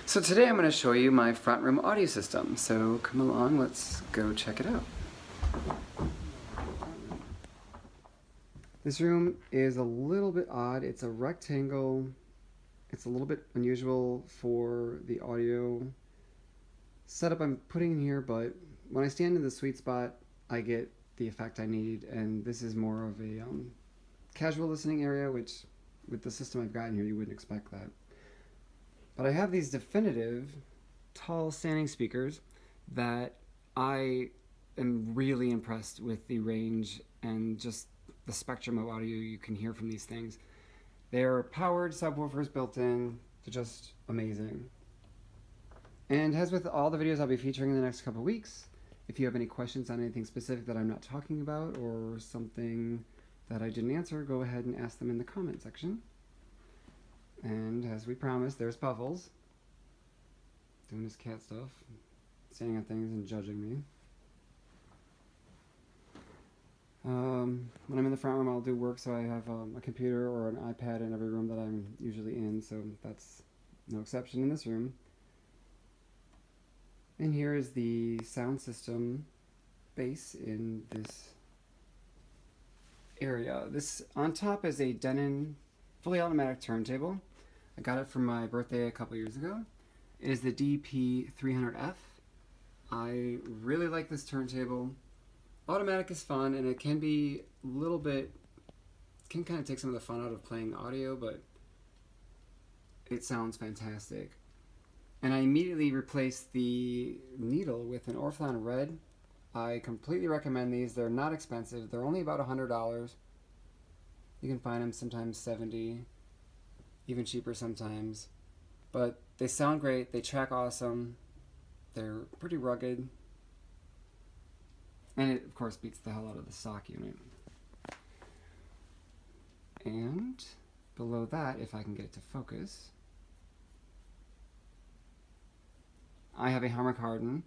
So today I'm going to show you my front room audio system. So come along, let's go check it out. This room is a little bit odd. It's a rectangle. It's a little bit unusual for the audio setup I'm putting in here, but when I stand in the sweet spot, I get the effect I need, and this is more of a casual listening area, which with the system I've got in here, you wouldn't expect that. But I have these definitive, tall standing speakers that I am really impressed with the range and just the spectrum of audio you can hear from these things. They're powered subwoofers built in. They're just amazing. And as with all the videos I'll be featuring in the next couple of weeks, if you have any questions on anything specific that I'm not talking about or something that I didn't answer, go ahead and ask them in the comment section. And as we promised, there's Puffles doing his cat stuff, standing on things and judging me. When I'm in the front room, I'll do work, so I have a computer or an iPad in every room that I'm usually in, so that's no exception in this room. And here is the sound system base in this area. This on top is a Denon fully automatic turntable. I got it for my birthday a couple years ago. It is the DP300F. I really like this turntable. Automatic is fun, and it can be a little bit, can kind of take some of the fun out of playing audio, but it sounds fantastic. And I immediately replaced the needle with an Orphan Red. I completely recommend these. They're not expensive. They're only about $100. You can find them sometimes $70, even cheaper sometimes. But they sound great. They track awesome. They're pretty rugged. And it, of course, beats the hell out of the stock unit. And below that, if I can get it to focus, I have a Heiden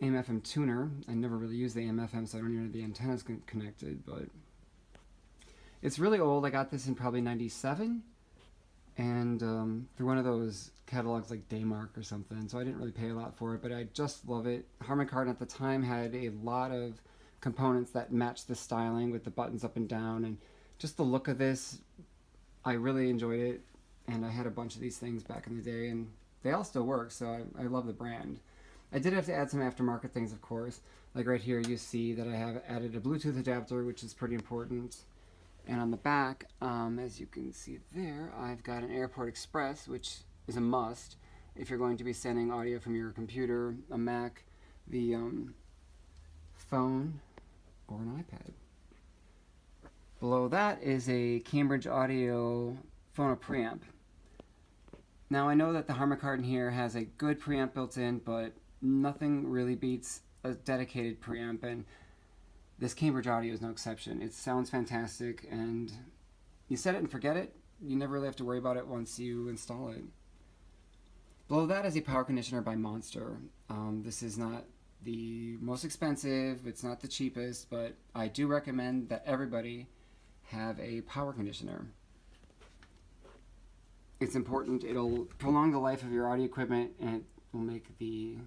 AMFM tuner. I never really use the AMFM, so I don't even know the antenna's connected, but it's really old. I got this in probably '97, and through one of those catalogs like Daymark or something, so I didn't really pay a lot for it, but I just love it. Heiden at the time had a lot of components that matched the styling with the buttons up and down, and just the look of this, I really enjoyed it, and I had a bunch of these things back in the day, and they all still work, so I love the brand. I did have to add some aftermarket things, of course. Like right here, you see that I have added a Bluetooth adapter, which is pretty important. And on the back, as you can see there, I've got an Airport Express, which is a must if you're going to be sending audio from your computer, a Mac, the phone, or an iPad. Below that is a Cambridge Audio phono preamp. Now I know that the Heiden here has a good preamp built in, but nothing really beats a dedicated preamp, and this Cambridge Audio is no exception. It sounds fantastic, and you set it and forget it. You never really have to worry about it once you install it. Below that is a power conditioner by Monster. This is not the most expensive, it's not the cheapest, but I do recommend that everybody have a power conditioner. It's important. It'll prolong the life of your audio equipment, and it will make the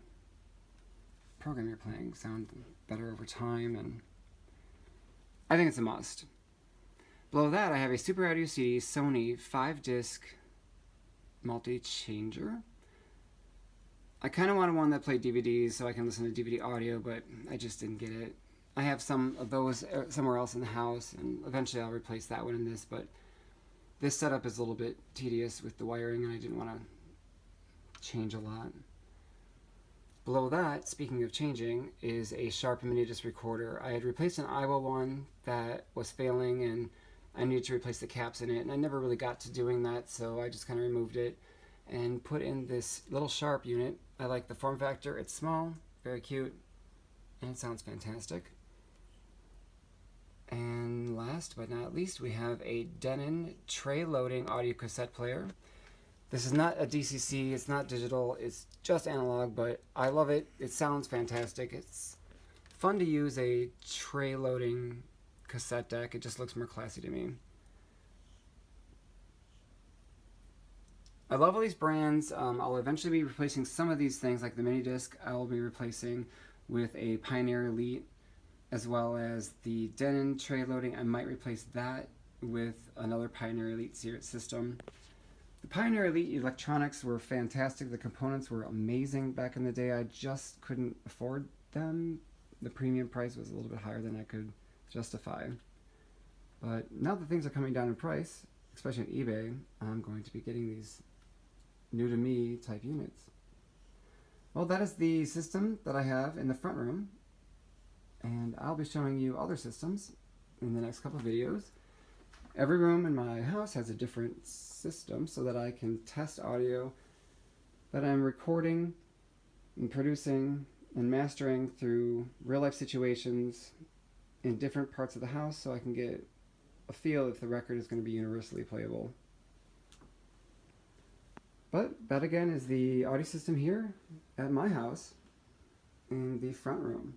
program you're playing sound better over time, and I think it's a must. Below that, I have a Super Audio CD Sony 5-disc multi-changer. I kind of wanted one that played DVDs so I can listen to DVD audio, but I just didn't get it. I have some of those somewhere else in the house, and eventually I'll replace that one in this, but this setup is a little bit tedious with the wiring, and I didn't want to change a lot. Below that, speaking of changing, is a Sharp mini disc recorder. I had replaced an Iowa one that was failing, and I needed to replace the caps in it, and I never really got to doing that, so I just kind of removed it and put in this little Sharp unit. I like the form factor. It's small, very cute, and it sounds fantastic. And last but not least, we have a Denon tray loading audio cassette player. This is not a DCC, it's not digital, it's just analog, but I love it. It sounds fantastic. It's fun to use a tray loading cassette deck. It just looks more classy to me. I love all these brands. I'll eventually be replacing some of these things, like the mini disc. I will be replacing with a Pioneer Elite, as well as the Denon tray loading. I might replace that with another Pioneer Elite system. The Pioneer Elite electronics were fantastic. The components were amazing back in the day. I just couldn't afford them. The premium price was a little bit higher than I could justify. But now that things are coming down in price, especially on eBay, I'm going to be getting these new to me type units. Well, that is the system that I have in the front room, and I'll be showing you other systems in the next couple of videos. Every room in my house has a different system so that I can test audio that I'm recording and producing and mastering through real life situations in different parts of the house, so I can get a feel if the record is going to be universally playable. But that again is the audio system here at my house in the front room.